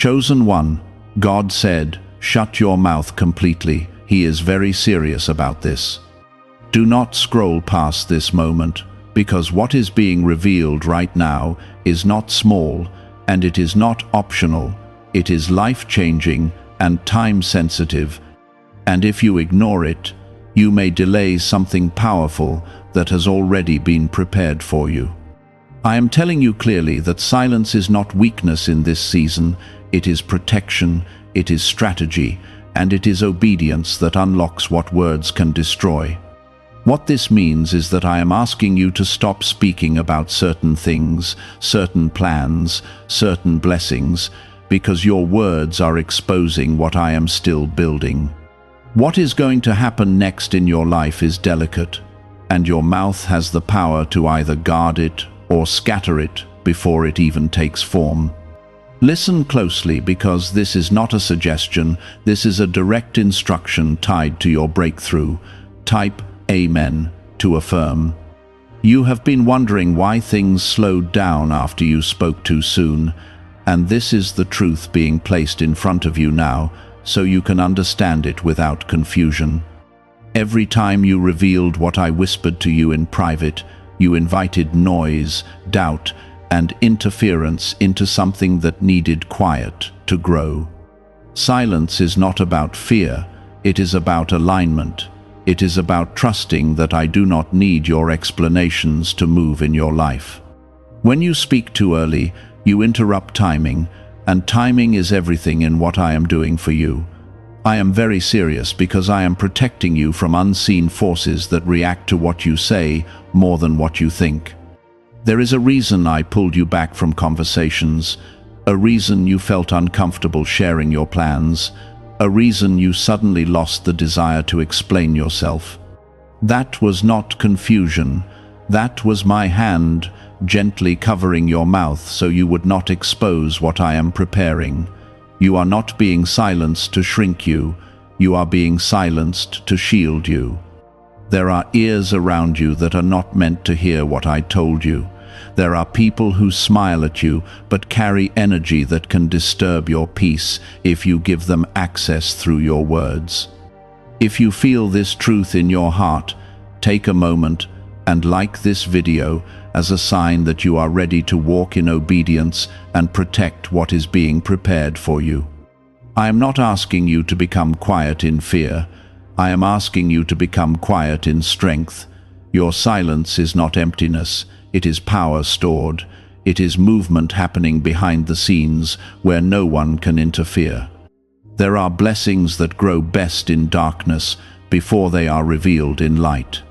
Chosen one, God said, shut your mouth completely. He is very serious about this. Do not scroll past this moment, because what is being revealed right now is not small, and it is not optional. It is life-changing and time-sensitive, and if you ignore it, you may delay something powerful that has already been prepared for you. I am telling you clearly that silence is not weakness in this season. It is protection, it is strategy, and it is obedience that unlocks what words can destroy. What this means is that I am asking you to stop speaking about certain things, certain plans, certain blessings, because your words are exposing what I am still building. What is going to happen next in your life is delicate, and your mouth has the power to either guard it or scatter it before it even takes form. Listen closely, because this is not a suggestion, this is a direct instruction tied to your breakthrough. Type Amen to affirm. You have been wondering why things slowed down after you spoke too soon, and this is the truth being placed in front of you now, so you can understand it without confusion. Every time you revealed what I whispered to you in private, you invited noise, doubt, and interference into something that needed quiet to grow. Silence is not about fear, it is about alignment. It is about trusting that I do not need your explanations to move in your life. When you speak too early, you interrupt timing, and timing is everything in what I am doing for you. I am very serious because I am protecting you from unseen forces that react to what you say more than what you think. There is a reason I pulled you back from conversations, a reason you felt uncomfortable sharing your plans, a reason you suddenly lost the desire to explain yourself. That was not confusion. That was my hand gently covering your mouth so you would not expose what I am preparing. You are not being silenced to shrink you. You are being silenced to shield you. There are ears around you that are not meant to hear what I told you. There are people who smile at you but carry energy that can disturb your peace if you give them access through your words. If you feel this truth in your heart, take a moment and like this video as a sign that you are ready to walk in obedience and protect what is being prepared for you. I am not asking you to become quiet in fear. I am asking you to become quiet in strength. Your silence is not emptiness. It is power stored. It is movement happening behind the scenes where no one can interfere. There are blessings that grow best in darkness before they are revealed in light.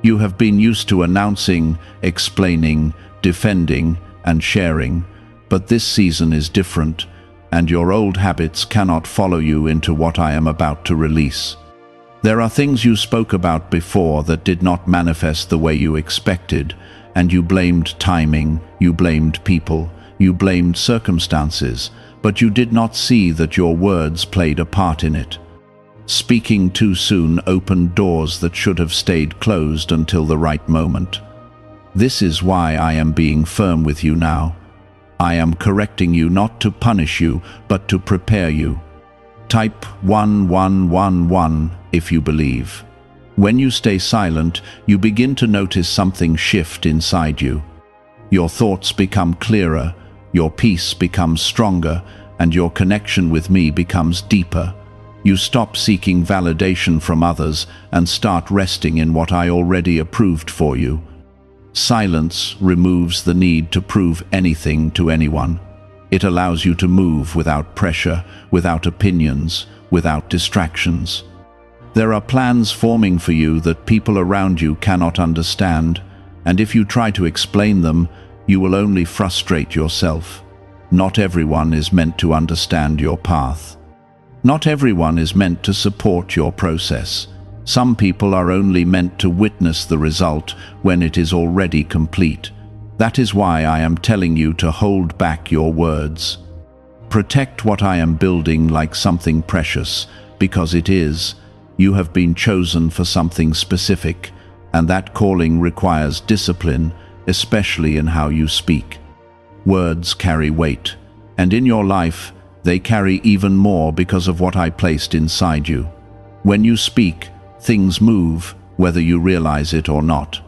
You have been used to announcing, explaining, defending, and sharing, but this season is different, and your old habits cannot follow you into what I am about to release. There are things you spoke about before that did not manifest the way you expected, and you blamed timing, you blamed people, you blamed circumstances, but you did not see that your words played a part in it. Speaking too soon opened doors that should have stayed closed until the right moment. This is why I am being firm with you now. I am correcting you not to punish you, but to prepare you. Type 1111 if you believe. When you stay silent, you begin to notice something shift inside you. Your thoughts become clearer, your peace becomes stronger, and your connection with me becomes deeper. You stop seeking validation from others and start resting in what I already approved for you. Silence removes the need to prove anything to anyone. It allows you to move without pressure, without opinions, without distractions. There are plans forming for you that people around you cannot understand, and if you try to explain them, you will only frustrate yourself. Not everyone is meant to understand your path. Not everyone is meant to support your process. Some people are only meant to witness the result when it is already complete. That is why I am telling you to hold back your words. Protect what I am building like something precious, because it is. You have been chosen for something specific, and that calling requires discipline, especially in how you speak. Words carry weight, and in your life, They carry even more because of what I placed inside you. When you speak, things move, whether you realize it or not.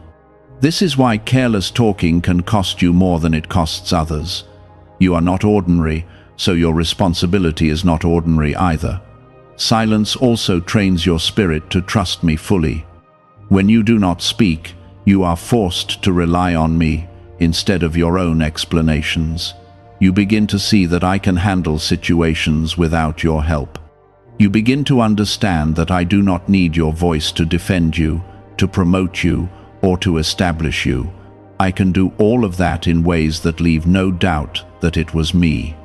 This is why careless talking can cost you more than it costs others. You are not ordinary, so your responsibility is not ordinary either. Silence also trains your spirit to trust me fully. When you do not speak, you are forced to rely on me instead of your own explanations. You begin to see that I can handle situations without your help. You begin to understand that I do not need your voice to defend you, to promote you, or to establish you. I can do all of that in ways that leave no doubt that it was me.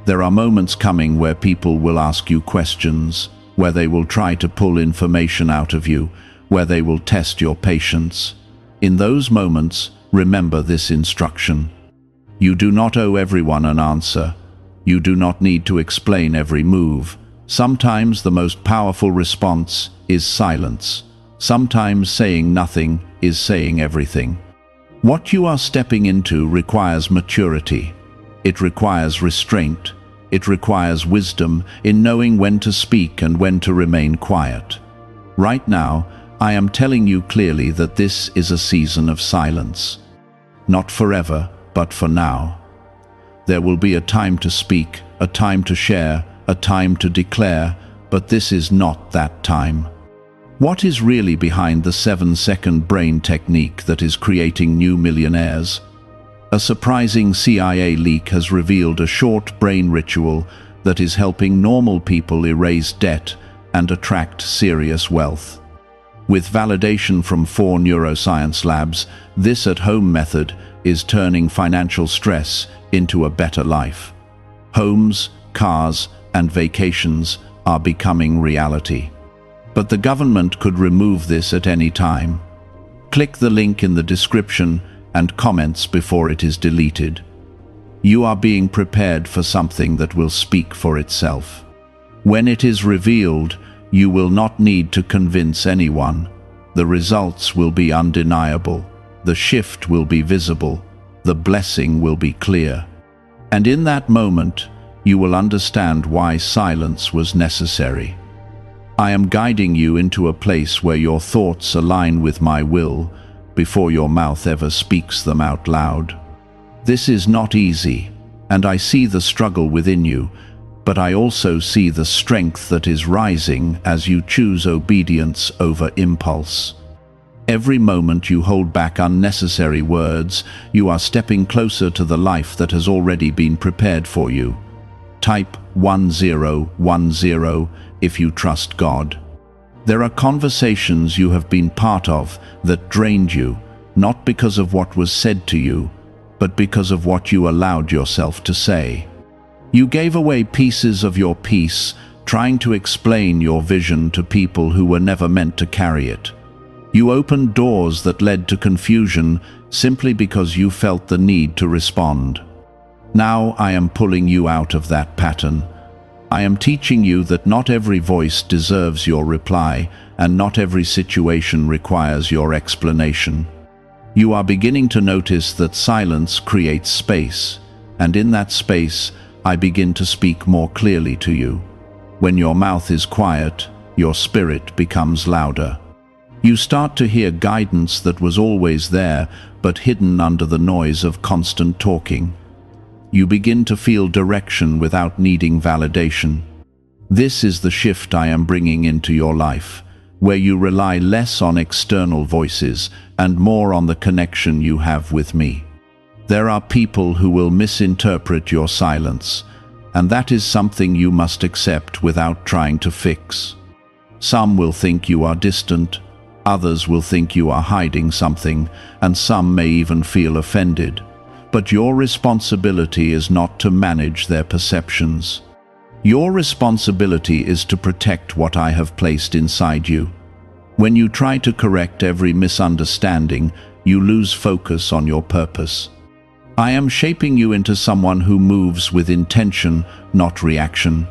There are moments coming where people will ask you questions, where they will try to pull information out of you, where they will test your patience. In those moments, remember this instruction. You do not owe everyone an answer. You do not need to explain every move. Sometimes the most powerful response is silence. Sometimes saying nothing is saying everything. What you are stepping into requires maturity. It requires restraint. It requires wisdom in knowing when to speak and when to remain quiet. Right now, I am telling you clearly that this is a season of silence. Not forever, but for now. There will be a time to speak, a time to share, a time to declare, but this is not that time. What is really behind the 7-second brain technique that is creating new millionaires? A surprising CIA leak has revealed a short brain ritual that is helping normal people erase debt and attract serious wealth. With validation from 4 neuroscience labs, this at-home method is turning financial stress into a better life. Homes, cars, and vacations are becoming reality. But the government could remove this at any time. Click the link in the description and comments before it is deleted. You are being prepared for something that will speak for itself. When it is revealed, you will not need to convince anyone. The results will be undeniable. The shift will be visible. The blessing will be clear. And in that moment, you will understand why silence was necessary. I am guiding you into a place where your thoughts align with my will before your mouth ever speaks them out loud. This is not easy, and I see the struggle within you, but I also see the strength that is rising as you choose obedience over impulse. Every moment you hold back unnecessary words, you are stepping closer to the life that has already been prepared for you. Type 1010 if you trust God. There are conversations you have been part of that drained you, not because of what was said to you, but because of what you allowed yourself to say. You gave away pieces of your peace, trying to explain your vision to people who were never meant to carry it. You opened doors that led to confusion simply because you felt the need to respond. Now I am pulling you out of that pattern. I am teaching you that not every voice deserves your reply, and not every situation requires your explanation. You are beginning to notice that silence creates space, and in that space, I begin to speak more clearly to you. When your mouth is quiet, your spirit becomes louder. You start to hear guidance that was always there, but hidden under the noise of constant talking. You begin to feel direction without needing validation. This is the shift I am bringing into your life, where you rely less on external voices and more on the connection you have with me. There are people who will misinterpret your silence, and that is something you must accept without trying to fix. Some will think you are distant, others will think you are hiding something, and some may even feel offended. But your responsibility is not to manage their perceptions. Your responsibility is to protect what I have placed inside you. When you try to correct every misunderstanding, you lose focus on your purpose. I am shaping you into someone who moves with intention, not reaction.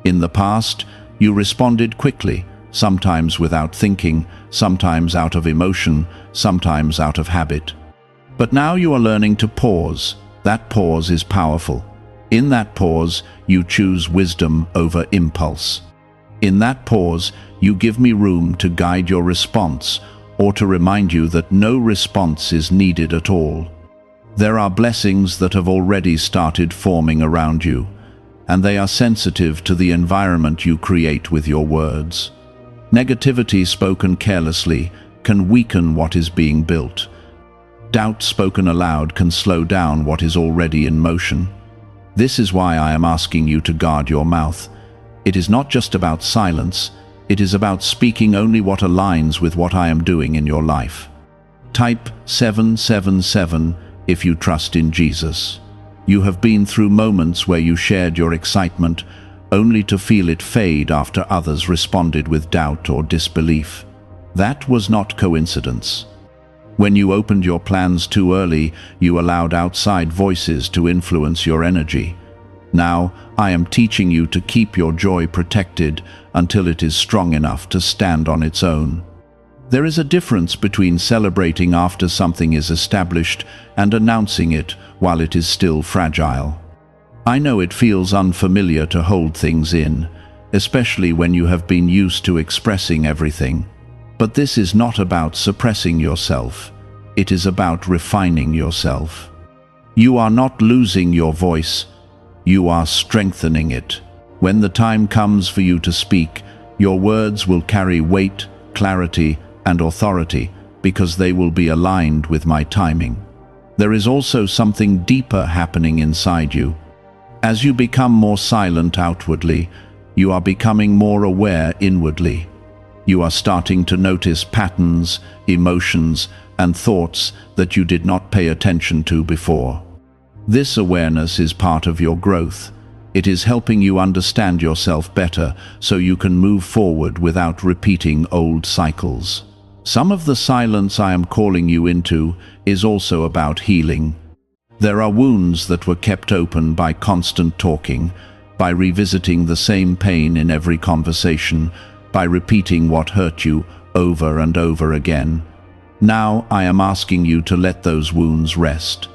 In the past, you responded quickly, sometimes without thinking, sometimes out of emotion, sometimes out of habit. But now you are learning to pause. That pause is powerful. In that pause, you choose wisdom over impulse. In that pause, you give me room to guide your response, or to remind you that no response is needed at all. There are blessings that have already started forming around you, and they are sensitive to the environment you create with your words. Negativity spoken carelessly can weaken what is being built. Doubt spoken aloud can slow down what is already in motion. This is why I am asking you to guard your mouth. It is not just about silence, it is about speaking only what aligns with what I am doing in your life. Type 777 if you trust in Jesus. You have been through moments where you shared your excitement, only to feel it fade after others responded with doubt or disbelief. That was not coincidence. When you opened your plans too early, you allowed outside voices to influence your energy. Now, I am teaching you to keep your joy protected until it is strong enough to stand on its own. There is a difference between celebrating after something is established and announcing it while it is still fragile. I know it feels unfamiliar to hold things in, especially when you have been used to expressing everything. But this is not about suppressing yourself. It is about refining yourself. You are not losing your voice. You are strengthening it. When the time comes for you to speak, your words will carry weight, clarity, and authority because they will be aligned with my timing. There is also something deeper happening inside you. As you become more silent outwardly, you are becoming more aware inwardly. You are starting to notice patterns, emotions, and thoughts that you did not pay attention to before. This awareness is part of your growth. It is helping you understand yourself better so you can move forward without repeating old cycles. Some of the silence I am calling you into is also about healing. There are wounds that were kept open by constant talking, by revisiting the same pain in every conversation, by repeating what hurt you over and over again. Now I am asking you to let those wounds rest.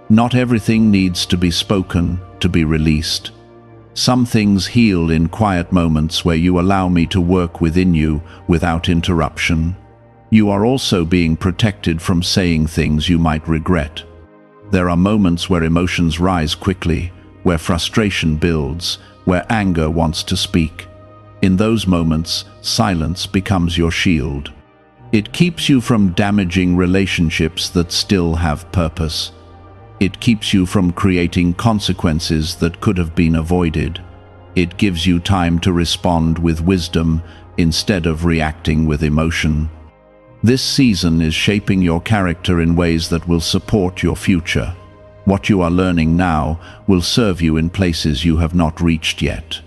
Not everything needs to be spoken to be released. Some things heal in quiet moments where you allow me to work within you without interruption. You are also being protected from saying things you might regret. There are moments where emotions rise quickly, where frustration builds, where anger wants to speak. In those moments, silence becomes your shield. It keeps you from damaging relationships that still have purpose. It keeps you from creating consequences that could have been avoided. It gives you time to respond with wisdom instead of reacting with emotion. This season is shaping your character in ways that will support your future. What you are learning now will serve you in places you have not reached yet.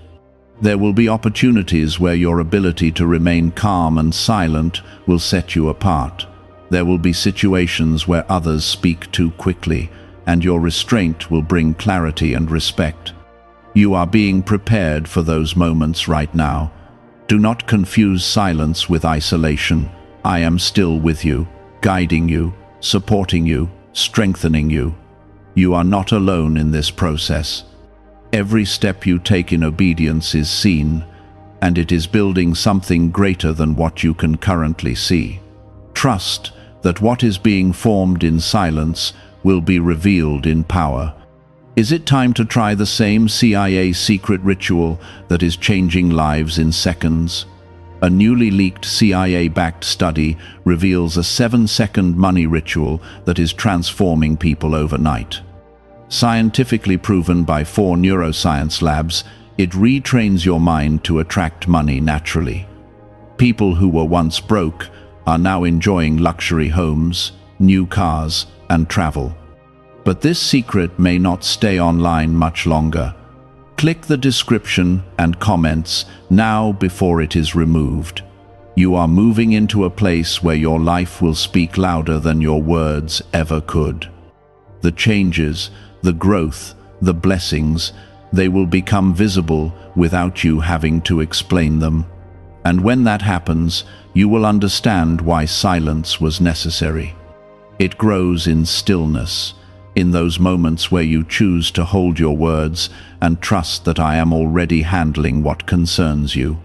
There will be opportunities where your ability to remain calm and silent will set you apart. There will be situations where others speak too quickly, and your restraint will bring clarity and respect. You are being prepared for those moments right now. Do not confuse silence with isolation. I am still with you, guiding you, supporting you, strengthening you. You are not alone in this process. Every step you take in obedience is seen, and it is building something greater than what you can currently see. Trust that what is being formed in silence will be revealed in power. Is it time to try the same CIA secret ritual that is changing lives in seconds? A newly leaked CIA-backed study reveals a 7-second money ritual that is transforming people overnight. Scientifically proven by 4 neuroscience labs, it retrains your mind to attract money naturally. People who were once broke are now enjoying luxury homes, new cars, and travel. But this secret may not stay online much longer. Click the description and comments now before it is removed. You are moving into a place where your life will speak louder than your words ever could. The changes, the growth, the blessings, they will become visible without you having to explain them. And when that happens, you will understand why silence was necessary. It grows in stillness. in those moments where you choose to hold your words and trust that I am already handling what concerns you.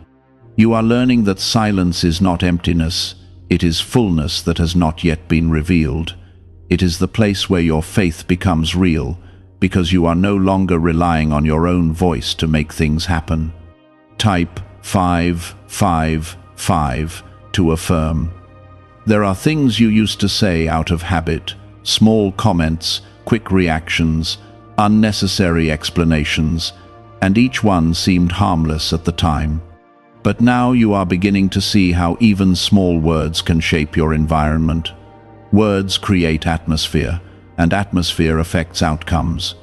You are learning that silence is not emptiness, it is fullness that has not yet been revealed. It is the place where your faith becomes real, because you are no longer relying on your own voice to make things happen. Type 555 to affirm. There are things you used to say out of habit, small comments, quick reactions, unnecessary explanations, and each one seemed harmless at the time. But now you are beginning to see how even small words can shape your environment. Words create atmosphere, and atmosphere affects outcomes.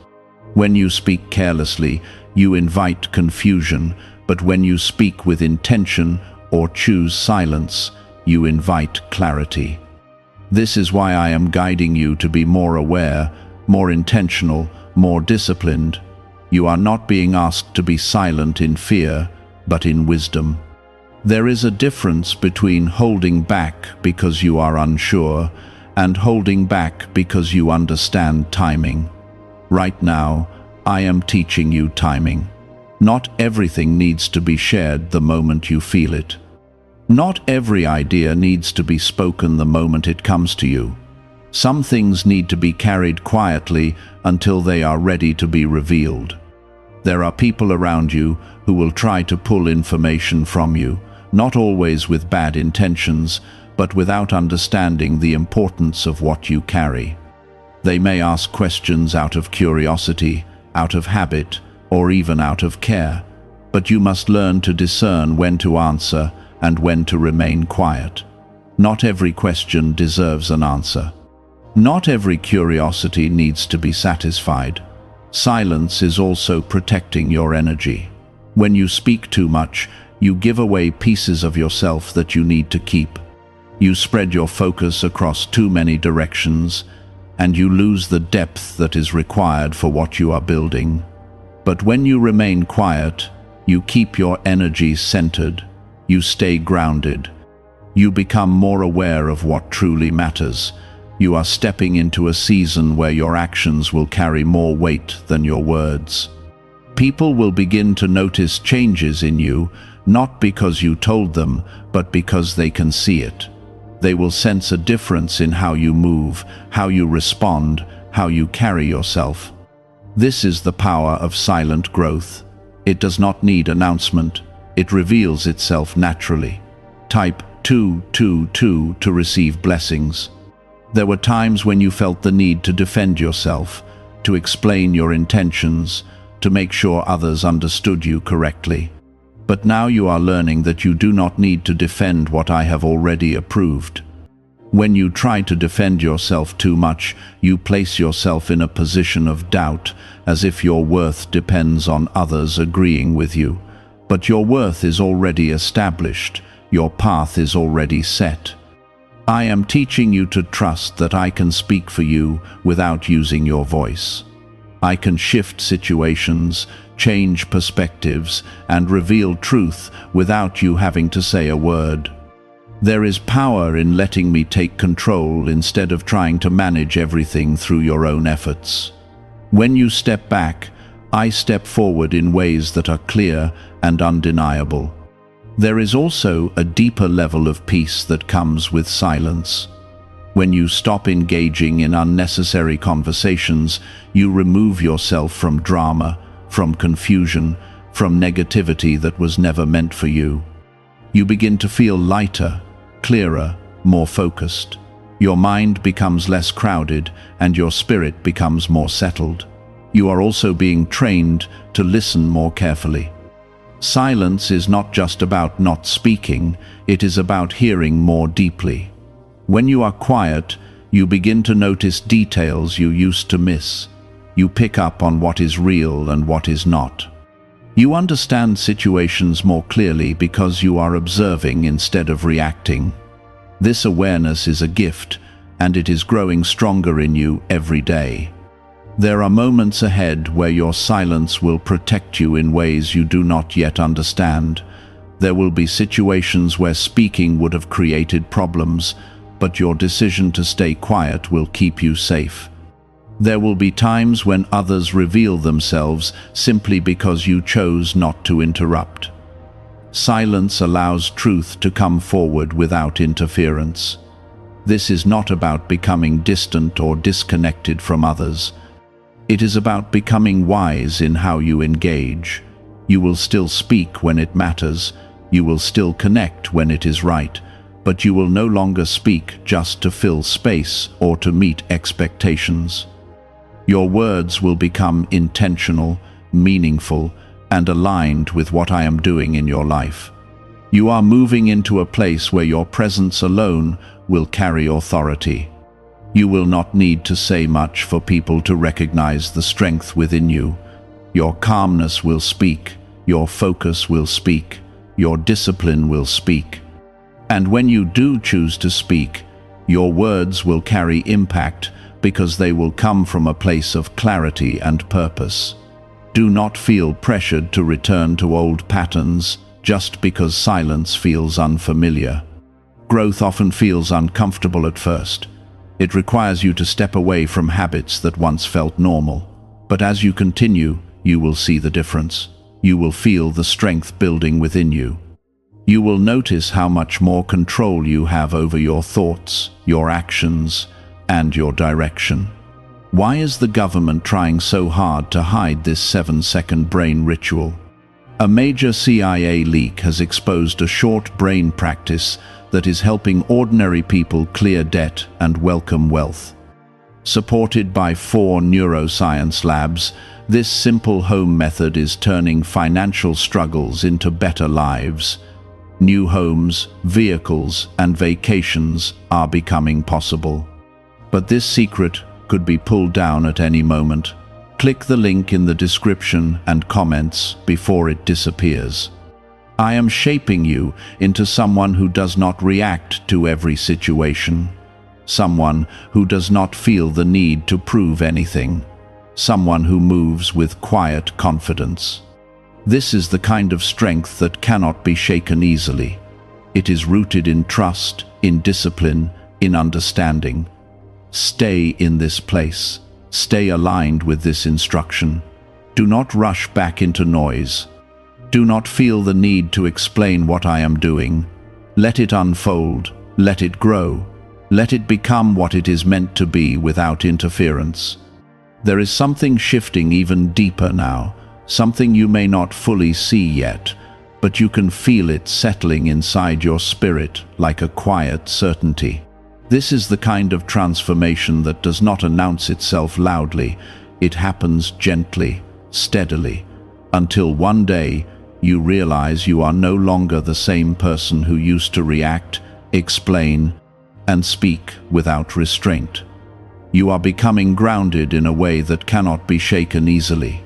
When you speak carelessly, you invite confusion, but when you speak with intention or choose silence, you invite clarity. This is why I am guiding you to be more aware, more intentional, more disciplined. You are not being asked to be silent in fear, but in wisdom. There is a difference between holding back because you are unsure and holding back because you understand timing. Right now, I am teaching you timing. Not everything needs to be shared the moment you feel it. Not every idea needs to be spoken the moment it comes to you. Some things need to be carried quietly until they are ready to be revealed. There are people around you who will try to pull information from you, not always with bad intentions, but without understanding the importance of what you carry. They may ask questions out of curiosity, out of habit, or even out of care, but you must learn to discern when to answer and when to remain quiet. Not every question deserves an answer. Not every curiosity needs to be satisfied. Silence is also protecting your energy. When you speak too much, you give away pieces of yourself that you need to keep. You spread your focus across too many directions, and you lose the depth that is required for what you are building. But when you remain quiet, you keep your energy centered, you stay grounded, you become more aware of what truly matters. You are stepping into a season where your actions will carry more weight than your words. People will begin to notice changes in you, not because you told them, but because they can see it. They will sense a difference in how you move, how you respond, how you carry yourself. This is the power of silent growth. It does not need announcement. It reveals itself naturally. Type 222 to receive blessings. There were times when you felt the need to defend yourself, to explain your intentions, to make sure others understood you correctly. But now you are learning that you do not need to defend what I have already approved. When you try to defend yourself too much, you place yourself in a position of doubt, as if your worth depends on others agreeing with you. But your worth is already established, your path is already set. I am teaching you to trust that I can speak for you without using your voice. I can shift situations, change perspectives, and reveal truth without you having to say a word. There is power in letting me take control instead of trying to manage everything through your own efforts. When you step back, I step forward in ways that are clear and undeniable. There is also a deeper level of peace that comes with silence. When you stop engaging in unnecessary conversations, you remove yourself from drama, from confusion, from negativity that was never meant for you. You begin to feel lighter, clearer, more focused. Your mind becomes less crowded and your spirit becomes more settled. You are also being trained to listen more carefully. Silence is not just about not speaking, it is about hearing more deeply. When you are quiet, you begin to notice details you used to miss. You pick up on what is real and what is not. You understand situations more clearly because you are observing instead of reacting. This awareness is a gift, and it is growing stronger in you every day. There are moments ahead where your silence will protect you in ways you do not yet understand. There will be situations where speaking would have created problems, but your decision to stay quiet will keep you safe. There will be times when others reveal themselves simply because you chose not to interrupt. Silence allows truth to come forward without interference. This is not about becoming distant or disconnected from others. It is about becoming wise in how you engage. You will still speak when it matters. You will still connect when it is right. But you will no longer speak just to fill space or to meet expectations. Your words will become intentional, meaningful, and aligned with what I am doing in your life. You are moving into a place where your presence alone will carry authority. You will not need to say much for people to recognize the strength within you. Your calmness will speak, your focus will speak, your discipline will speak. And when you do choose to speak, your words will carry impact because they will come from a place of clarity and purpose. Do not feel pressured to return to old patterns just because silence feels unfamiliar. Growth often feels uncomfortable at first. It requires you to step away from habits that once felt normal. But as you continue, you will see the difference. You will feel the strength building within you. You will notice how much more control you have over your thoughts, your actions, and your direction. Why is the government trying so hard to hide this 7-second brain ritual? A major CIA leak has exposed a short brain practice that is helping ordinary people clear debt and welcome wealth. Supported by 4 neuroscience labs, this simple home method is turning financial struggles into better lives. New homes, vehicles, and vacations are becoming possible. But this secret could be pulled down at any moment. Click the link in the description and comments before it disappears. I am shaping you into someone who does not react to every situation. Someone who does not feel the need to prove anything. Someone who moves with quiet confidence. This is the kind of strength that cannot be shaken easily. It is rooted in trust, in discipline, in understanding. Stay in this place. Stay aligned with this instruction. Do not rush back into noise. Do not feel the need to explain what I am doing. Let it unfold. Let it grow. Let it become what it is meant to be without interference. There is something shifting even deeper now, something you may not fully see yet, but you can feel it settling inside your spirit like a quiet certainty. This is the kind of transformation that does not announce itself loudly. It happens gently, steadily, until one day you realize you are no longer the same person who used to react, explain, and speak without restraint. You are becoming grounded in a way that cannot be shaken easily.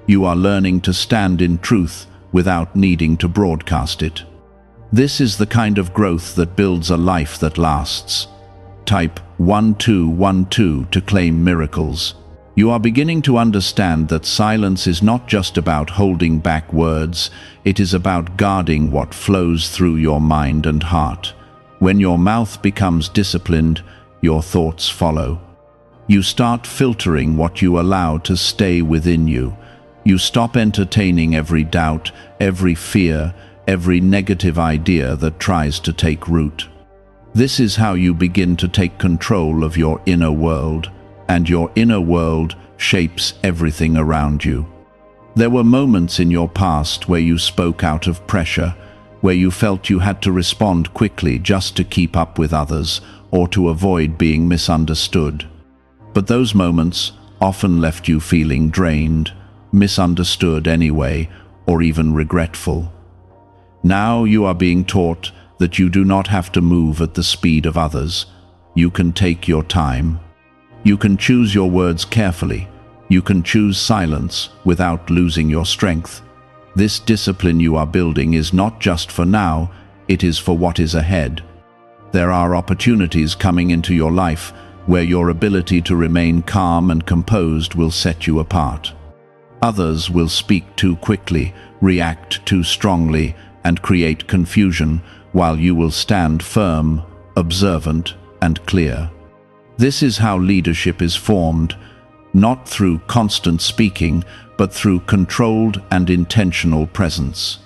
You are learning to stand in truth without needing to broadcast it. This is the kind of growth that builds a life that lasts. Type 1212 to claim miracles. You are beginning to understand that silence is not just about holding back words, it is about guarding what flows through your mind and heart. When your mouth becomes disciplined, your thoughts follow. You start filtering what you allow to stay within you. You stop entertaining every doubt, every fear, every negative idea that tries to take root. This is how you begin to take control of your inner world, and your inner world shapes everything around you. There were moments in your past where you spoke out of pressure, where you felt you had to respond quickly just to keep up with others or to avoid being misunderstood. But those moments often left you feeling drained, misunderstood anyway, or even regretful. Now you are being taught that you do not have to move at the speed of others. You can take your time. You can choose your words carefully. You can choose silence without losing your strength. This discipline you are building is not just for now, it is for what is ahead. There are opportunities coming into your life where your ability to remain calm and composed will set you apart. Others will speak too quickly, react too strongly, and create confusion, while you will stand firm, observant, and clear. This is how leadership is formed, not through constant speaking, but through controlled and intentional presence.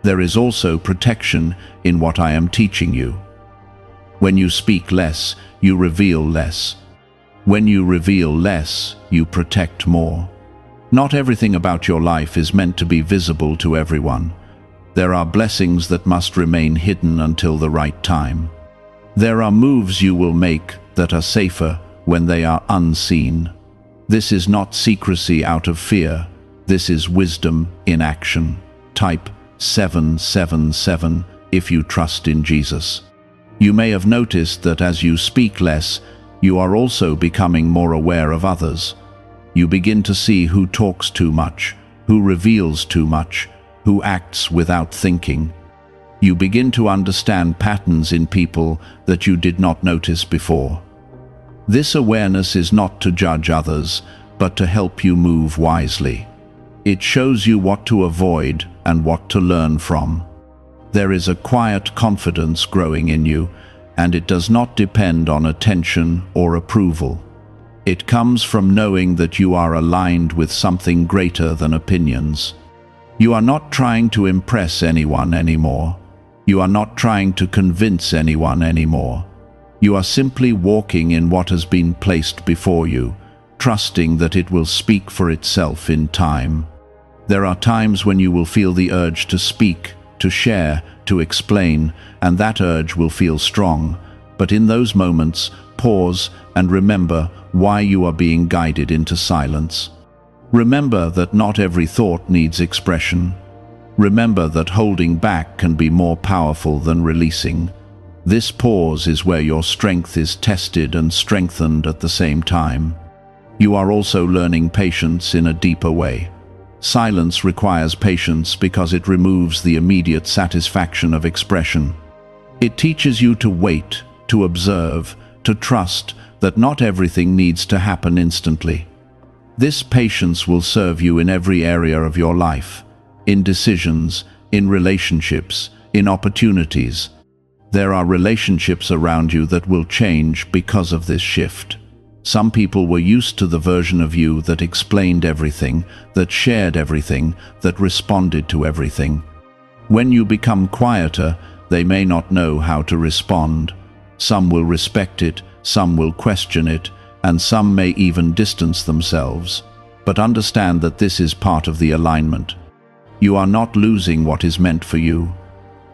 There is also protection in what I am teaching you. When you speak less, you reveal less. When you reveal less, you protect more. Not everything about your life is meant to be visible to everyone. There are blessings that must remain hidden until the right time. There are moves you will make that are safer when they are unseen. This is not secrecy out of fear. This is wisdom in action. Type 777 if you trust in Jesus. You may have noticed that as you speak less, you are also becoming more aware of others. You begin to see who talks too much, who reveals too much, who acts without thinking. You begin to understand patterns in people that you did not notice before. This awareness is not to judge others, but to help you move wisely. It shows you what to avoid and what to learn from. There is a quiet confidence growing in you, and it does not depend on attention or approval. It comes from knowing that you are aligned with something greater than opinions. You are not trying to impress anyone anymore. You are not trying to convince anyone anymore. You are simply walking in what has been placed before you, trusting that it will speak for itself in time. There are times when you will feel the urge to speak, to share, to explain, and that urge will feel strong. But in those moments, pause and remember why you are being guided into silence. Remember that not every thought needs expression. Remember that holding back can be more powerful than releasing. This pause is where your strength is tested and strengthened at the same time. You are also learning patience in a deeper way. Silence requires patience because it removes the immediate satisfaction of expression. It teaches you to wait, to observe, to trust that not everything needs to happen instantly. This patience will serve you in every area of your life, in decisions, in relationships, in opportunities. There are relationships around you that will change because of this shift. Some people were used to the version of you that explained everything, that shared everything, that responded to everything. When you become quieter, they may not know how to respond. Some will respect it, some will question it, and some may even distance themselves. But understand that this is part of the alignment. You are not losing what is meant for you.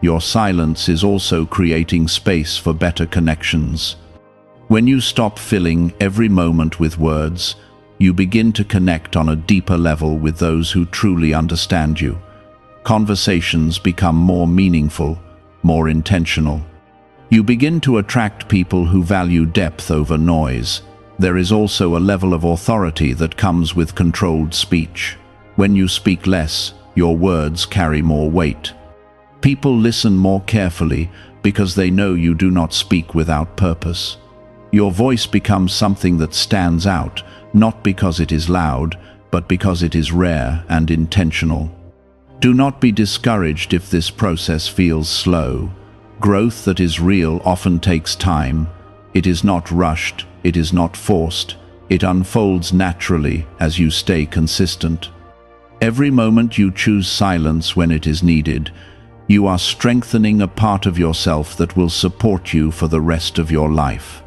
Your silence is also creating space for better connections. When you stop filling every moment with words, you begin to connect on a deeper level with those who truly understand you. Conversations become more meaningful, more intentional. You begin to attract people who value depth over noise. There is also a level of authority that comes with controlled speech. When you speak less, your words carry more weight. People listen more carefully because they know you do not speak without purpose. Your voice becomes something that stands out, not because it is loud, but because it is rare and intentional. Do not be discouraged if this process feels slow. Growth that is real often takes time. It is not rushed, it is not forced. It unfolds naturally as you stay consistent. Every moment you choose silence when it is needed, you are strengthening a part of yourself that will support you for the rest of your life.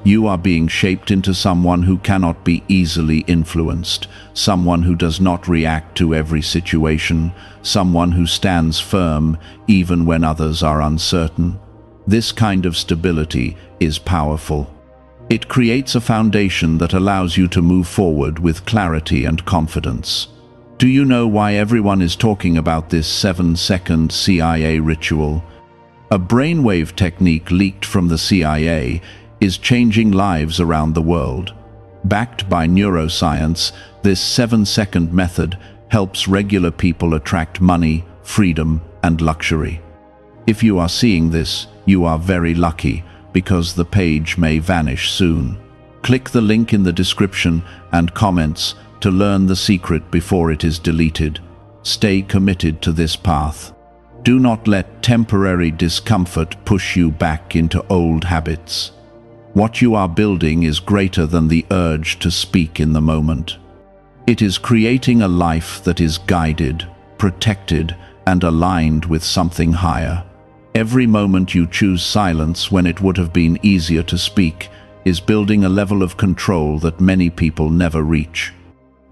You are being shaped into someone who cannot be easily influenced, someone who does not react to every situation, someone who stands firm even when others are uncertain. This kind of stability is powerful. It creates a foundation that allows you to move forward with clarity and confidence. Do you know why everyone is talking about this 7-second CIA ritual? A brainwave technique leaked from the CIA is changing lives around the world. Backed by neuroscience, this 7-second method helps regular people attract money, freedom, and luxury. If you are seeing this, you are very lucky, because the page may vanish soon. Click the link in the description and comments to learn the secret before it is deleted. Stay committed to this path. Do not let temporary discomfort push you back into old habits. What you are building is greater than the urge to speak in the moment. It is creating a life that is guided, protected, and aligned with something higher. Every moment you choose silence when it would have been easier to speak is building a level of control that many people never reach.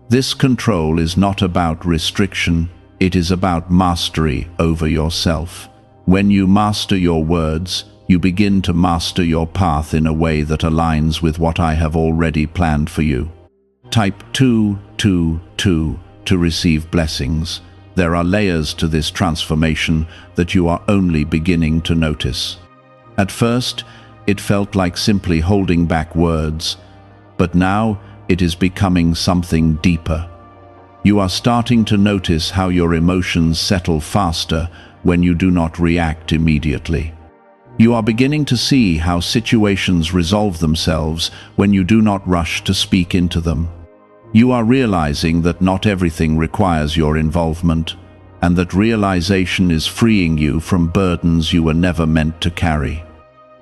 This control is not about restriction, it is about mastery over yourself. When you master your words, you begin to master your path in a way that aligns with what I have already planned for you. Type 222 to receive blessings. There are layers to this transformation that you are only beginning to notice. At first, it felt like simply holding back words, but now it is becoming something deeper. You are starting to notice how your emotions settle faster when you do not react immediately. You are beginning to see how situations resolve themselves when you do not rush to speak into them. You are realizing that not everything requires your involvement, and that realization is freeing you from burdens you were never meant to carry.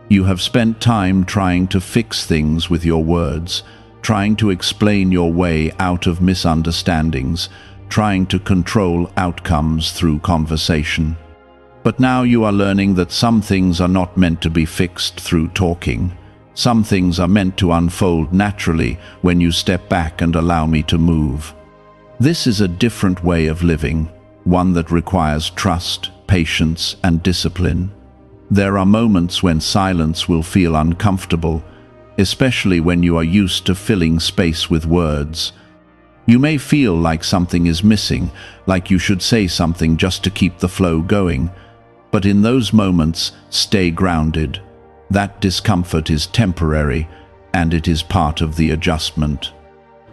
You have spent time trying to fix things with your words, trying to explain your way out of misunderstandings, trying to control outcomes through conversation. But now you are learning that some things are not meant to be fixed through talking. Some things are meant to unfold naturally when you step back and allow me to move. This is a different way of living, one that requires trust, patience, and discipline. There are moments when silence will feel uncomfortable, especially when you are used to filling space with words. You may feel like something is missing, like you should say something just to keep the flow going. But in those moments, stay grounded. That discomfort is temporary, and it is part of the adjustment.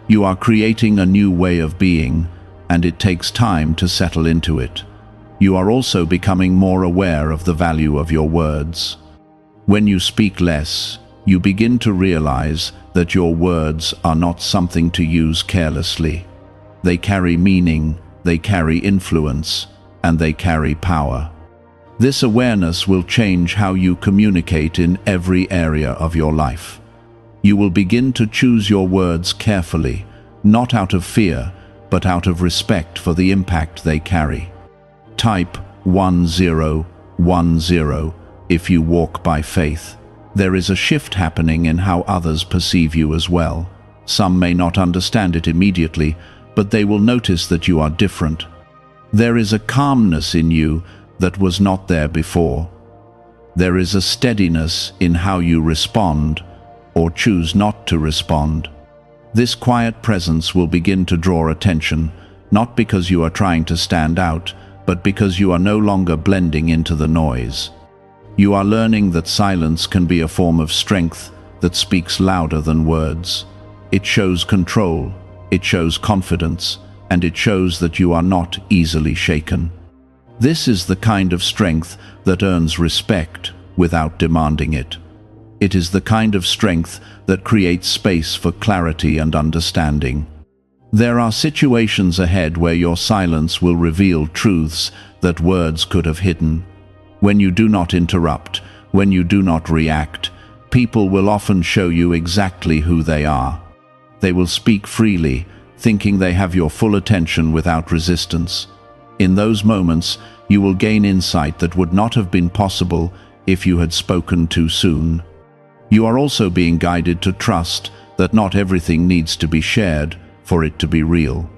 You are creating a new way of being, and it takes time to settle into it. You are also becoming more aware of the value of your words. When you speak less, you begin to realize that your words are not something to use carelessly. They carry meaning, they carry influence, and they carry power. This awareness will change how you communicate in every area of your life. You will begin to choose your words carefully, not out of fear, but out of respect for the impact they carry. Type 1010 if you walk by faith. There is a shift happening in how others perceive you as well. Some may not understand it immediately, but they will notice that you are different. There is a calmness in you that was not there before. There is a steadiness in how you respond or choose not to respond. This quiet presence will begin to draw attention, not because you are trying to stand out, but because you are no longer blending into the noise. You are learning that silence can be a form of strength that speaks louder than words. It shows control, it shows confidence, and it shows that you are not easily shaken. This is the kind of strength that earns respect without demanding it. It is the kind of strength that creates space for clarity and understanding. There are situations ahead where your silence will reveal truths that words could have hidden. When you do not interrupt, when you do not react, people will often show you exactly who they are. They will speak freely, thinking they have your full attention without resistance. In those moments, you will gain insight that would not have been possible if you had spoken too soon. You are also being guided to trust that not everything needs to be shared for it to be real.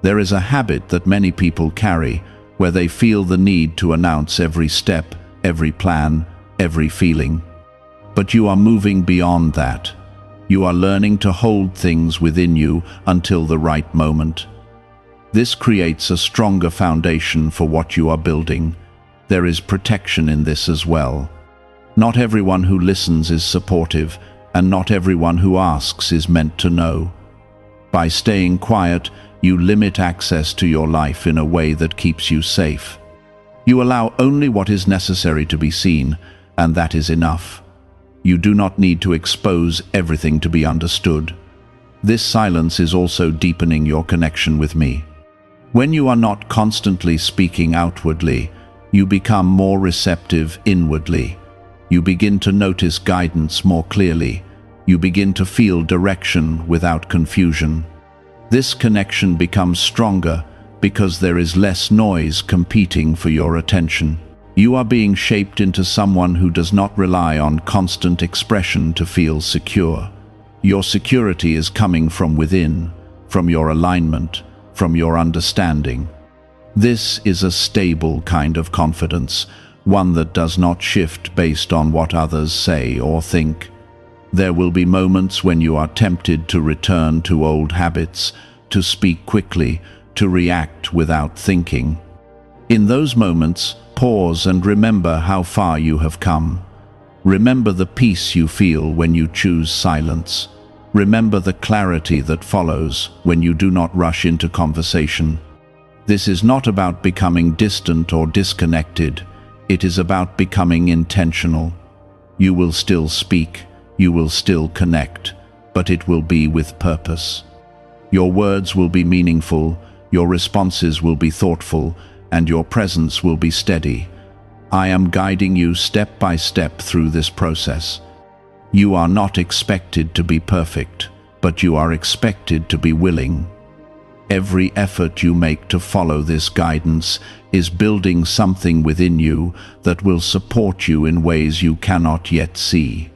There is a habit that many people carry where they feel the need to announce every step, every plan, every feeling. But you are moving beyond that. You are learning to hold things within you until the right moment. This creates a stronger foundation for what you are building. There is protection in this as well. Not everyone who listens is supportive, and not everyone who asks is meant to know. By staying quiet, you limit access to your life in a way that keeps you safe. You allow only what is necessary to be seen, and that is enough. You do not need to expose everything to be understood. This silence is also deepening your connection with me. When you are not constantly speaking outwardly, you become more receptive inwardly. You begin to notice guidance more clearly. You begin to feel direction without confusion. This connection becomes stronger because there is less noise competing for your attention. You are being shaped into someone who does not rely on constant expression to feel secure. Your security is coming from within, from your alignment, from your understanding. This is a stable kind of confidence, one that does not shift based on what others say or think. There will be moments when you are tempted to return to old habits, to speak quickly, to react without thinking. In those moments, pause and remember how far you have come. Remember the peace you feel when you choose silence. Remember the clarity that follows when you do not rush into conversation. This is not about becoming distant or disconnected. It is about becoming intentional. You will still speak, you will still connect, but it will be with purpose. Your words will be meaningful, your responses will be thoughtful, and your presence will be steady. I am guiding you step by step through this process. You are not expected to be perfect, but you are expected to be willing. Every effort you make to follow this guidance is building something within you that will support you in ways you cannot yet see.